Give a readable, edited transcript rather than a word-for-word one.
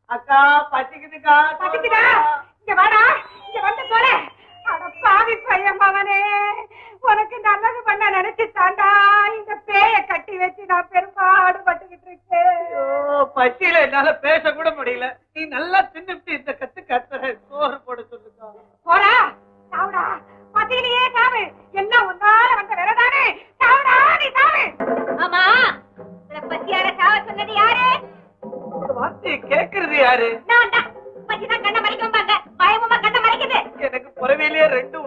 அக்கா பசிக்குதுக்கா. பசிக்குதா? இங்க வாடா, இங்க வந்து போல. அட பாவி பையன் மகனே, உனக்கு நல்லது பண்ண நினைச்சு தாண்டா இந்த பேய கட்டி வச்சு நான் பெரும்பாடு பட்டுக்கிட்டு இருக்கேன். பசியில என்னால பேச கூட முடியல. நீ நல்லா தின்னுட்டு இந்த கத்து கத்துற. சோறு போட சொல்லுக்கா. போடா, சாவுடா. பசியிலேயே சாவு. எல்லாம் ஒன்னால வந்த வேறதானே. சாவுடா, நீ சாவு. ஆமா, பசியார சாவ சொன்னது யாரு? வார்த்தையை கேக்குறது யாரு? நான் தான். பசிதான் கண்ண மறைக்கும் பாங்க. பயமுமா கண்ண மறைக்குது. எனக்கு புறவையிலேயே 2